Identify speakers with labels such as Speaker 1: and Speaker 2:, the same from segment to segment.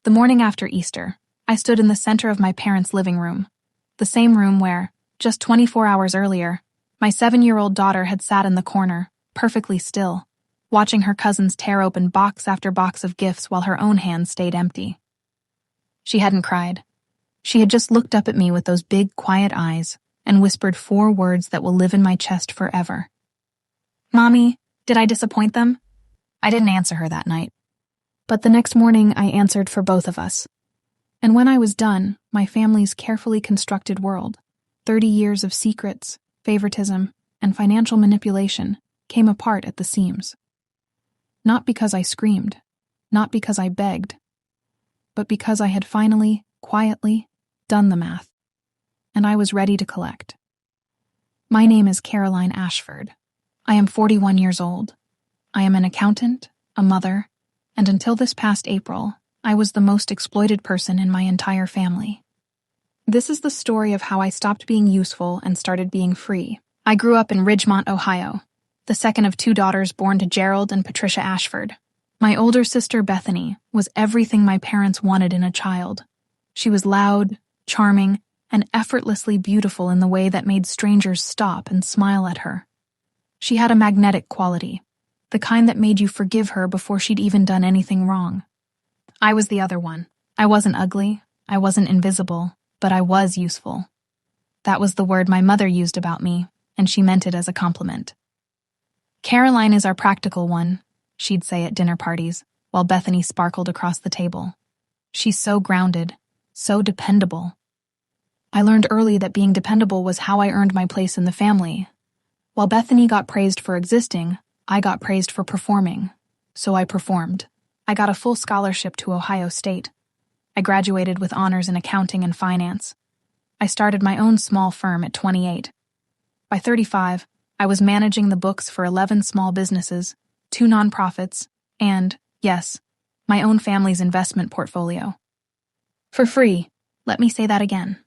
Speaker 1: The morning after Easter, I stood in the center of my parents' living room, the same room where, just 24 hours earlier, my 7-year-old daughter had sat in the corner, perfectly still, watching her cousins tear open box after box of gifts while her own hands stayed empty. She hadn't cried. She had just looked up at me with those big, quiet eyes and whispered 4 words that will live in my chest forever. "Mommy, did I disappoint them?" I didn't answer her that night. But the next morning, I answered for both of us. And when I was done, my family's carefully constructed world, 30 years of secrets, favoritism, and financial manipulation, came apart at the seams. Not because I screamed, not because I begged, but because I had finally, quietly, done the math, and I was ready to collect. My name is Caroline Ashford. I am 41 years old. I am an accountant, a mother, and until this past April, I was the most exploited person in my entire family. This is the story of how I stopped being useful and started being free. I grew up in Ridgemont, Ohio, the second of 2 daughters born to Gerald and Patricia Ashford. My older sister, Bethany, was everything my parents wanted in a child. She was loud, charming, and effortlessly beautiful in the way that made strangers stop and smile at her. She had a magnetic quality, the kind that made you forgive her before she'd even done anything wrong. I was the other one. I wasn't ugly, I wasn't invisible, but I was useful. That was the word my mother used about me, and she meant it as a compliment. "Caroline is our practical one," she'd say at dinner parties, while Bethany sparkled across the table. "She's so grounded, so dependable." I learned early that being dependable was how I earned my place in the family. While Bethany got praised for existing, I got praised for performing. So I performed. I got a full scholarship to Ohio State. I graduated with honors in accounting and finance. I started my own small firm at 28. By 35, I was managing the books for 11 small businesses, 2 nonprofits, and, yes, my own family's investment portfolio. For free, let me say that again.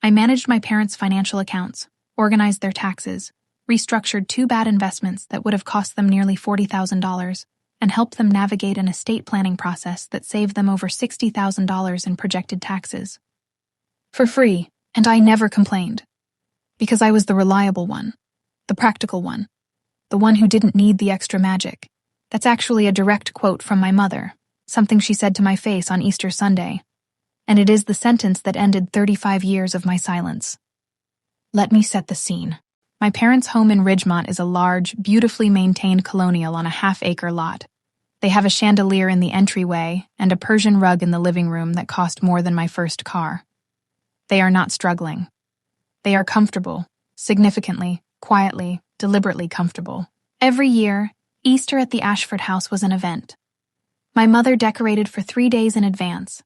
Speaker 1: I managed my parents' financial accounts, organized their taxes, restructured 2 bad investments that would have cost them nearly $40,000, and helped them navigate an estate planning process that saved them over $60,000 in projected taxes. For free, and I never complained. Because I was the reliable one, the practical one, the one who didn't need the extra magic. That's actually a direct quote from my mother, something she said to my face on Easter Sunday. And it is the sentence that ended 35 years of my silence. Let me set the scene. My parents' home in Ridgemont is a large, beautifully maintained colonial on a half-acre lot. They have a chandelier in the entryway and a Persian rug in the living room that cost more than my first car. They are not struggling. They are comfortable, significantly, quietly, deliberately comfortable. Every year, Easter at the Ashford house was an event. My mother decorated for 3 days in advance.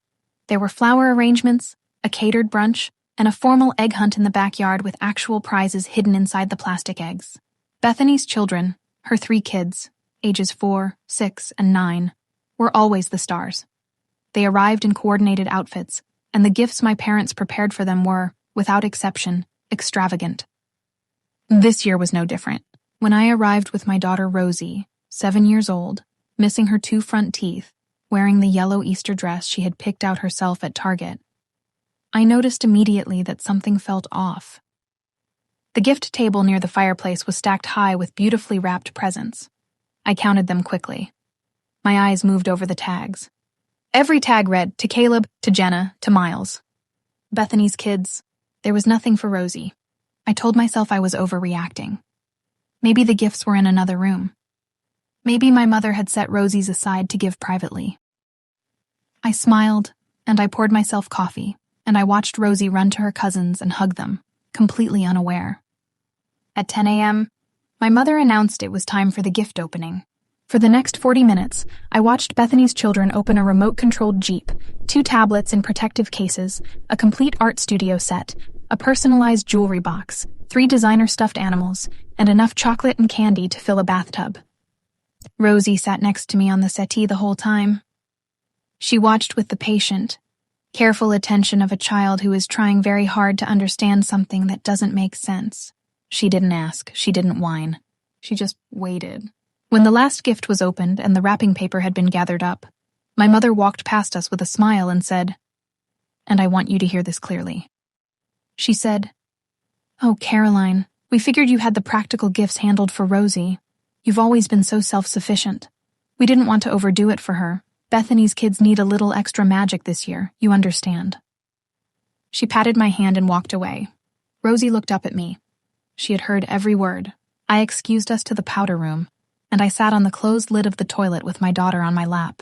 Speaker 1: There were flower arrangements, a catered brunch, and a formal egg hunt in the backyard with actual prizes hidden inside the plastic eggs. Bethany's children, her 3 kids, ages 4, 6, and 9, were always the stars. They arrived in coordinated outfits, and the gifts my parents prepared for them were, without exception, extravagant. This year was no different. When I arrived with my daughter Rosie, 7 years old, missing her 2 front teeth, wearing the yellow Easter dress she had picked out herself at Target, I noticed immediately that something felt off. The gift table near the fireplace was stacked high with beautifully wrapped presents. I counted them quickly. My eyes moved over the tags. Every tag read, to Caleb, to Jenna, to Miles. Bethany's kids. There was nothing for Rosie. I told myself I was overreacting. Maybe the gifts were in another room. Maybe my mother had set Rosie's aside to give privately. I smiled, and I poured myself coffee, and I watched Rosie run to her cousins and hug them, completely unaware. At 10 a.m., my mother announced it was time for the gift opening. For the next 40 minutes, I watched Bethany's children open a remote-controlled Jeep, 2 tablets in protective cases, a complete art studio set, a personalized jewelry box, 3 designer stuffed animals, and enough chocolate and candy to fill a bathtub. Rosie sat next to me on the settee the whole time. She watched with the patient, careful attention of a child who is trying very hard to understand something that doesn't make sense. She didn't ask, she didn't whine. She just waited. When the last gift was opened and the wrapping paper had been gathered up, My mother walked past us with a smile and said, "And I want you to hear this clearly." She said, "Oh, Caroline, we figured you had the practical gifts handled for Rosie. You've always been so self-sufficient. We didn't want to overdo it for her. Bethany's kids need a little extra magic this year, you understand." She patted my hand and walked away. Rosie looked up at me. She had heard every word. I excused us to the powder room, and I sat on the closed lid of the toilet with my daughter on my lap,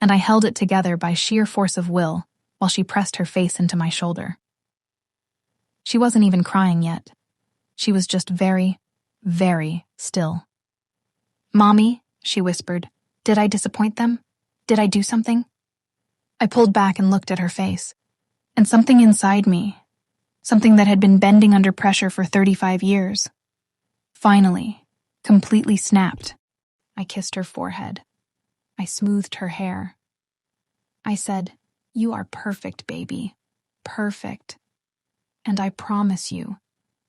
Speaker 1: and I held it together by sheer force of will while she pressed her face into my shoulder. She wasn't even crying yet. She was just very, very still. "Mommy," she whispered, "did I disappoint them? Did I do something?" I pulled back and looked at her face, and something inside me, something that had been bending under pressure for 35 years, finally, completely snapped. I kissed her forehead. I smoothed her hair. I said, "You are perfect, baby. Perfect. And I promise you,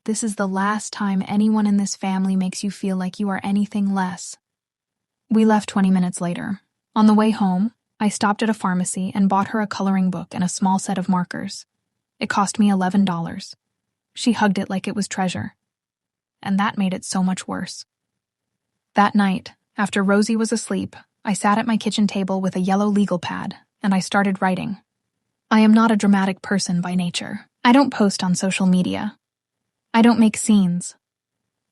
Speaker 1: this is the last time anyone in this family makes you feel like you are anything less." We left 20 minutes later. On the way home, I stopped at a pharmacy and bought her a coloring book and a small set of markers. It cost me $11. She hugged it like it was treasure. And that made it so much worse. That night, after Rosie was asleep, I sat at my kitchen table with a yellow legal pad, and I started writing. I am not a dramatic person by nature. I don't post on social media. I don't make scenes.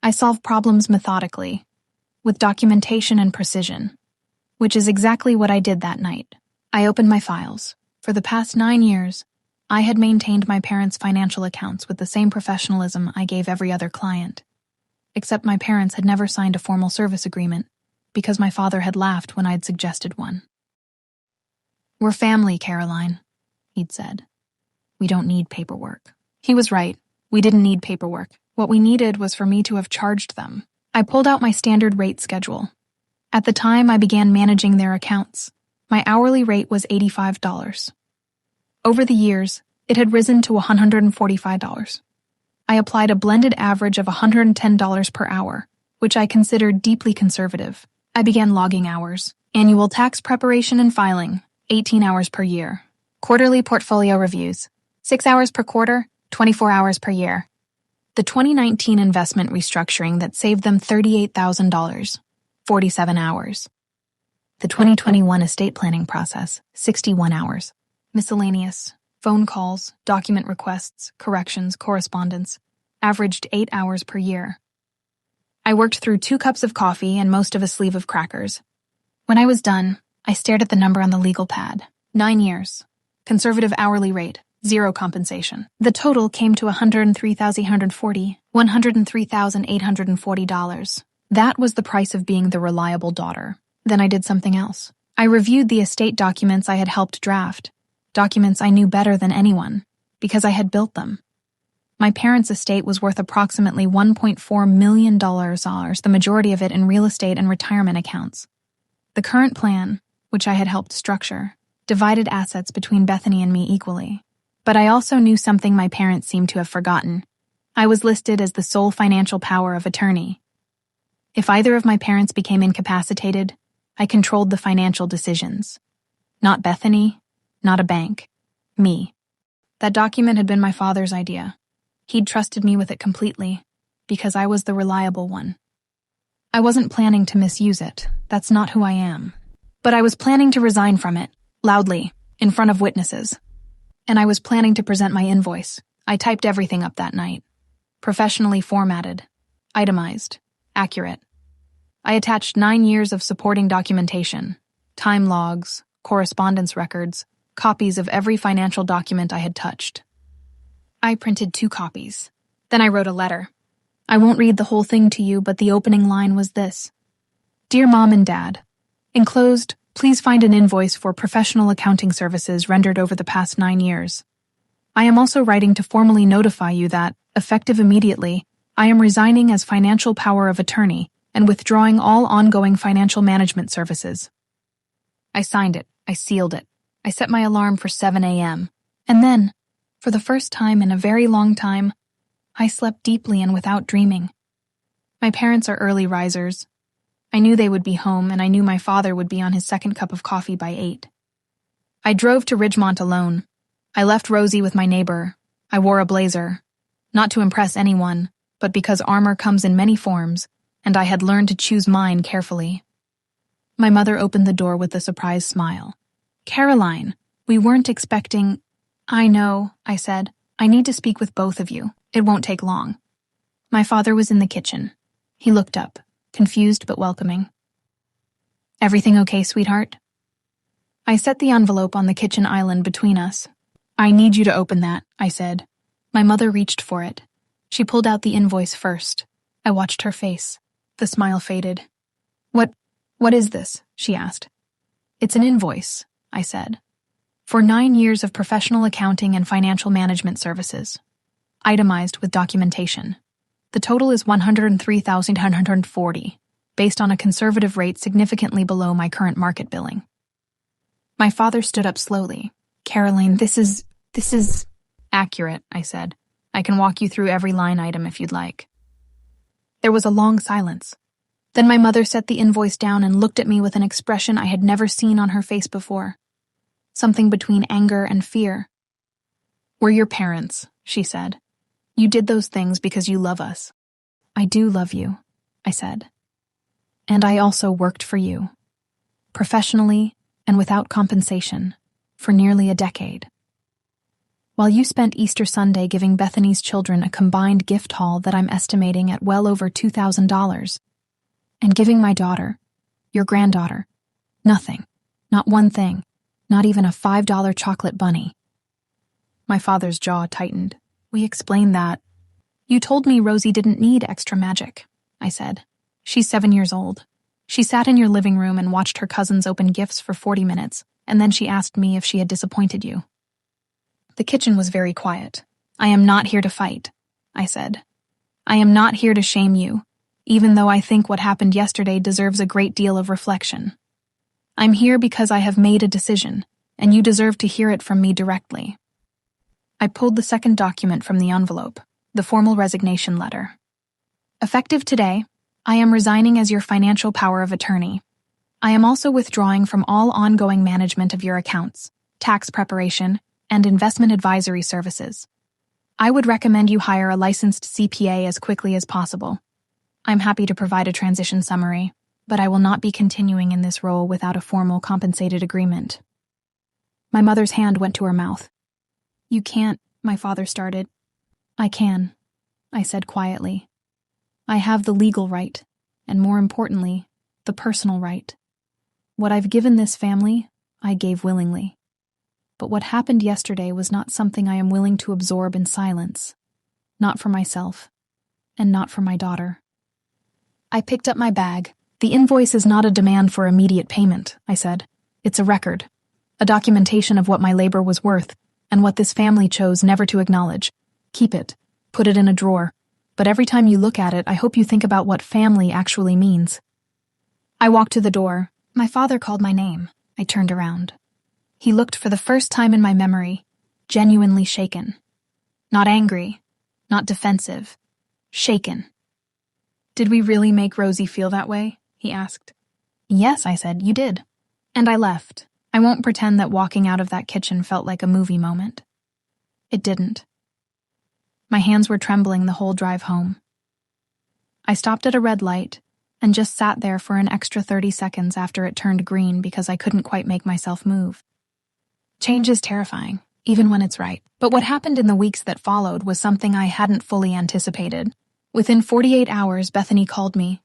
Speaker 1: I solve problems methodically, with documentation and precision, which is exactly what I did that night. I opened my files. For the past 9 years, I had maintained my parents' financial accounts with the same professionalism I gave every other client. Except my parents had never signed a formal service agreement, because my father had laughed when I'd suggested one. "We're family, Caroline," he'd said. "We don't need paperwork." He was right. We didn't need paperwork. What we needed was for me to have charged them. I pulled out my standard rate schedule. At the time I began managing their accounts, my hourly rate was $85. Over the years, it had risen to $145. I applied a blended average of $110 per hour, which I considered deeply conservative. I began logging hours. Annual tax preparation and filing, 18 hours per year. Quarterly portfolio reviews, 6 hours per quarter, 24 hours per year. The 2019 investment restructuring that saved them $38,000, 47 hours. The 2021 estate planning process, 61 hours. Miscellaneous, phone calls, document requests, corrections, correspondence, averaged 8 hours per year. I worked through 2 cups of coffee and most of a sleeve of crackers. When I was done, I stared at the number on the legal pad. 9 years. Conservative hourly rate, 0 compensation. The total came to $103,840. That was the price of being the reliable daughter. Then I did something else. I reviewed the estate documents I had helped draft, documents I knew better than anyone, because I had built them. My parents' estate was worth approximately $1.4 million, the majority of it in real estate and retirement accounts. The current plan, which I had helped structure, divided assets between Bethany and me equally. But I also knew something my parents seemed to have forgotten. I was listed as the sole financial power of attorney. If either of my parents became incapacitated, I controlled the financial decisions. Not Bethany, not a bank. Me. That document had been my father's idea. He'd trusted me with it completely, because I was the reliable one. I wasn't planning to misuse it. That's not who I am. But I was planning to resign from it, loudly, in front of witnesses. And I was planning to present my invoice. I typed everything up that night. Professionally formatted, itemized, accurate. I attached 9 years of supporting documentation, time logs, correspondence records, copies of every financial document I had touched. I printed 2 copies. Then I wrote a letter. I won't read the whole thing to you, but the opening line was this: "Dear Mom and Dad, enclosed, please find an invoice for professional accounting services rendered over the past 9 years. I am also writing to formally notify you that, effective immediately, I am resigning as financial power of attorney and withdrawing all ongoing financial management services." I signed it. I sealed it. I set my alarm for 7 a.m. And then, for the first time in a very long time, I slept deeply and without dreaming. My parents are early risers. I knew they would be home, and I knew my father would be on his second cup of coffee by 8. I drove to Ridgemont alone. I left Rosie with my neighbor. I wore a blazer. Not to impress anyone, but because armor comes in many forms, and I had learned to choose mine carefully. My mother opened the door with a surprised smile. "Caroline, we weren't expecting—" "I know," I said. "I need to speak with both of you. It won't take long." My father was in the kitchen. He looked up, confused but welcoming. "Everything okay, sweetheart?" I set the envelope on the kitchen island between us. "I need you to open that," I said. My mother reached for it. She pulled out the invoice first. I watched her face. The smile faded. What is this?" she asked. "It's an invoice," I said. "For 9 years of professional accounting and financial management services. Itemized with documentation. The total is $103,140, based on a conservative rate significantly below my current market billing." My father stood up slowly. "Caroline, this is accurate," I said. "I can walk you through every line item if you'd like." There was a long silence. Then my mother set the invoice down and looked at me with an expression I had never seen on her face before. Something between anger and fear. "We're your parents," she said. "You did those things because you love us." "I do love you," I said. "And I also worked for you. Professionally and without compensation, for nearly a decade. While you spent Easter Sunday giving Bethany's children a combined gift haul that I'm estimating at well over $2,000, and giving my daughter, your granddaughter, nothing, not one thing, not even a $5 chocolate bunny." My father's jaw tightened. "We explained that." "You told me Rosie didn't need extra magic," I said. "She's 7 years old. She sat in your living room and watched her cousins open gifts for 40 minutes, and then she asked me if she had disappointed you." The kitchen was very quiet. "I am not here to fight," I said. "I am not here to shame you, even though I think what happened yesterday deserves a great deal of reflection. I'm here because I have made a decision, and you deserve to hear it from me directly." I pulled the second document from the envelope, the formal resignation letter. "Effective today, I am resigning as your financial power of attorney. I am also withdrawing from all ongoing management of your accounts, tax preparation, and investment advisory services. I would recommend you hire a licensed CPA as quickly as possible. I'm happy to provide a transition summary, but I will not be continuing in this role without a formal compensated agreement." My mother's hand went to her mouth. "You can't," my father started. "I can," I said quietly. "I have the legal right, and more importantly, the personal right. What I've given this family, I gave willingly. But what happened yesterday was not something I am willing to absorb in silence. Not for myself, and not for my daughter." I picked up my bag. "The invoice is not a demand for immediate payment," I said. "It's a record, a documentation of what my labor was worth, and what this family chose never to acknowledge. Keep it, put it in a drawer, but every time you look at it, I hope you think about what family actually means." I walked to the door. My father called my name. I turned around. He looked for the first time in my memory, genuinely shaken. Not angry, not defensive, shaken. "Did we really make Rosie feel that way?" he asked. "Yes," I said, "you did." And I left. I won't pretend that walking out of that kitchen felt like a movie moment. It didn't. My hands were trembling the whole drive home. I stopped at a red light and just sat there for an extra 30 seconds after it turned green because I couldn't quite make myself move. Change is terrifying, even when it's right. But what happened in the weeks that followed was something I hadn't fully anticipated. Within 48 hours, Bethany called me.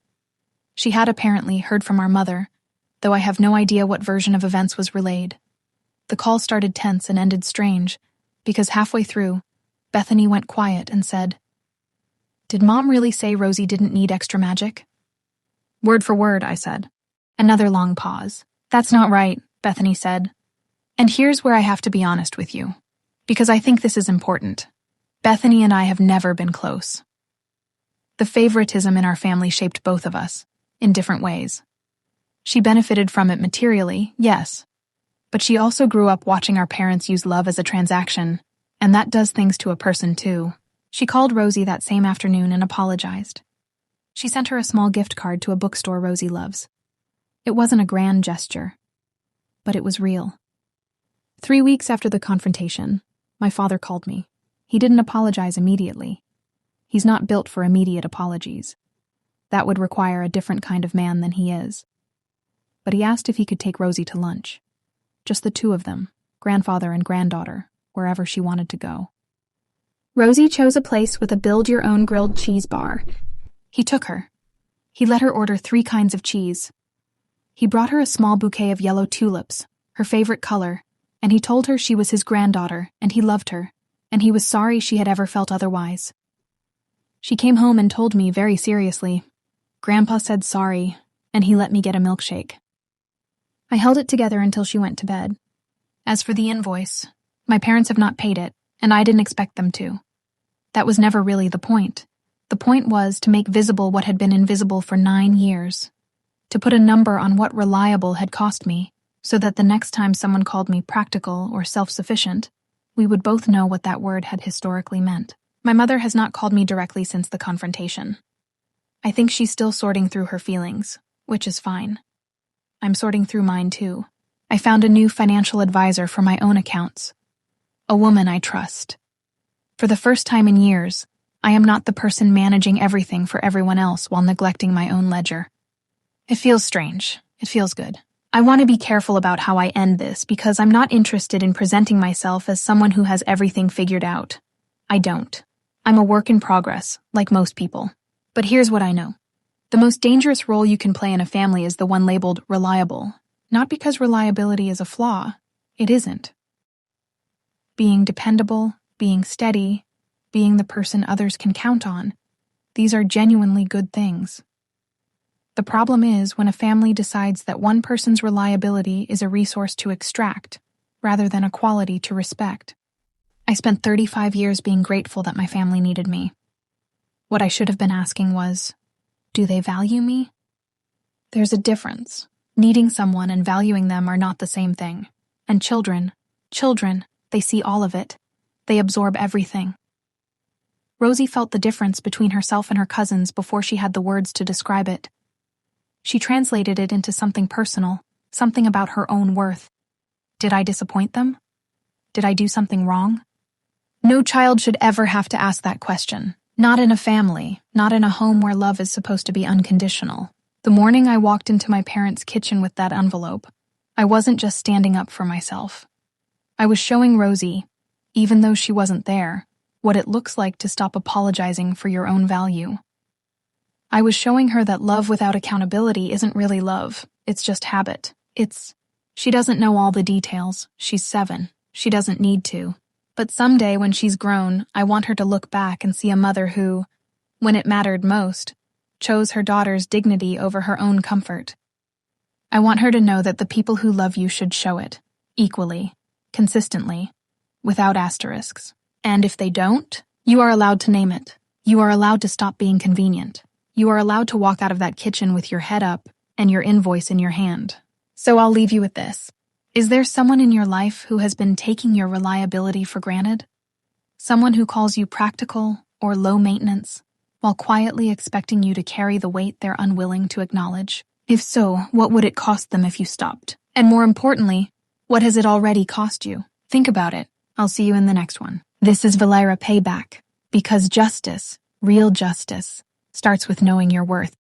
Speaker 1: She had apparently heard from our mother, though I have no idea what version of events was relayed. The call started tense and ended strange, because halfway through, Bethany went quiet and said, "Did Mom really say Rosie didn't need extra magic?" "Word for word," I said. Another long pause. "That's not right," Bethany said. "And here's where I have to be honest with you, because I think this is important. Bethany and I have never been close. The favoritism in our family shaped both of us, in different ways. She benefited from it materially, yes, but she also grew up watching our parents use love as a transaction, and that does things to a person too." She called Rosie that same afternoon and apologized. She sent her a small gift card to a bookstore Rosie loves. It wasn't a grand gesture, but it was real. 3 weeks after the confrontation, my father called me. He didn't apologize immediately. He's not built for immediate apologies. That would require a different kind of man than he is. But he asked if he could take Rosie to lunch. Just the two of them, grandfather and granddaughter, wherever she wanted to go.
Speaker 2: Rosie chose a place with a build-your-own grilled cheese bar.
Speaker 1: He took her. He let her order 3 kinds of cheese. He brought her a small bouquet of yellow tulips, her favorite color, and he told her she was his granddaughter and he loved her, and he was sorry she had ever felt otherwise. She came home and told me very seriously, "Grandpa said sorry, and he let me get a milkshake." I held it together until she went to bed. As for the invoice, my parents have not paid it, and I didn't expect them to. That was never really the point. The point was to make visible what had been invisible for 9 years. To put a number on what reliable had cost me, so that the next time someone called me practical or self-sufficient, we would both know what that word had historically meant. My mother has not called me directly since the confrontation. I think she's still sorting through her feelings, which is fine. I'm sorting through mine too. I found a new financial advisor for my own accounts. A woman I trust. For the first time in years, I am not the person managing everything for everyone else while neglecting my own ledger. It feels strange. It feels good. I want to be careful about how I end this because I'm not interested in presenting myself as someone who has everything figured out. I don't. I'm a work in progress, like most people. But here's what I know. The most dangerous role you can play in a family is the one labeled reliable. Not because reliability is a flaw. It isn't. Being dependable, being steady, being the person others can count on. These are genuinely good things. The problem is when a family decides that one person's reliability is a resource to extract, rather than a quality to respect. I spent 35 years being grateful that my family needed me. What I should have been asking was, do they value me? There's a difference. Needing someone and valuing them are not the same thing. And children, they see all of it. They absorb everything. Rosie felt the difference between herself and her cousins before she had the words to describe it. She translated it into something personal, something about her own worth. Did I disappoint them? Did I do something wrong? No child should ever have to ask that question. Not in a family, not in a home where love is supposed to be unconditional. The morning I walked into my parents' kitchen with that envelope, I wasn't just standing up for myself. I was showing Rosie, even though she wasn't there, what it looks like to stop apologizing for your own value. I was showing her that love without accountability isn't really love, it's just habit. She doesn't know all the details, she's 7, she doesn't need to. But someday when she's grown, I want her to look back and see a mother who, when it mattered most, chose her daughter's dignity over her own comfort. I want her to know that the people who love you should show it, equally, consistently, without asterisks. And if they don't, you are allowed to name it. You are allowed to stop being convenient. You are allowed to walk out of that kitchen with your head up and your invoice in your hand. So I'll leave you with this. Is there someone in your life who has been taking your reliability for granted? Someone who calls you practical or low maintenance, while quietly expecting you to carry the weight they're unwilling to acknowledge? If so, what would it cost them if you stopped? And more importantly, what has it already cost you? Think about it. I'll see you in the next one. This is Velyra Payback, because justice, real justice, starts with knowing your worth.